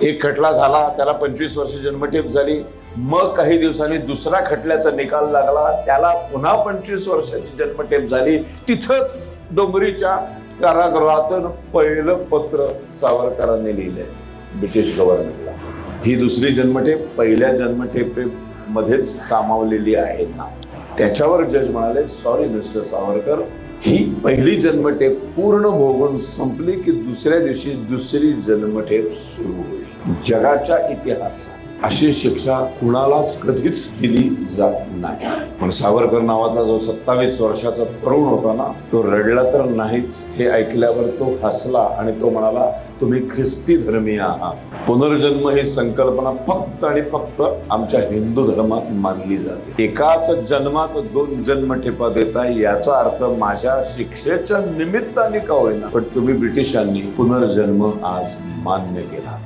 एक खटला झाला, त्याला 25 वर्ष जन्मठेप झाली. मग काही दिवसांनी दुसरा खटल्याचा निकाल लागला, त्याला पुन्हा 25 वर्षाची जन्मठेप झाली. तिथंच डोंगरीच्या कारागृहातून पहिलं पत्र सावरकरांनी लिहिलंय ब्रिटिश गव्हर्नमेंटला. ही दुसरी जन्मठेप पहिल्या जन्मठेपेमध्येच सामावलेली आहे ना. त्याच्यावर जज म्हणाले, सॉरी मिस्टर सावरकर, ही पहिली जन्मठेप पूर्ण भोगून संपली की दुसऱ्या दिवशी दुसरी जन्मठेप सुरू होईल. जगाच्या इतिहासात अशी शिक्षा कुणालाच कधीच दिली जात नाही. पण सावरकर नावाचा जो 27 वर्षाचा तरुण होता ना, तो रडला तर नाहीच. हे ऐकल्यावर तो हसला आणि तो म्हणाला, तुम्ही ख्रिस्ती धर्मीय आहात. पुनर्जन्म ही संकल्पना फक्त आणि फक्त आमच्या हिंदू धर्मात मानली जाते. एकाच जन्मात 2 जन्मठेपा देताय, याचा अर्थ माझ्या शिक्षेच्या निमित्ताने का होईना, पण तुम्ही ब्रिटिशांनी पुनर्जन्म आज मान्य केला.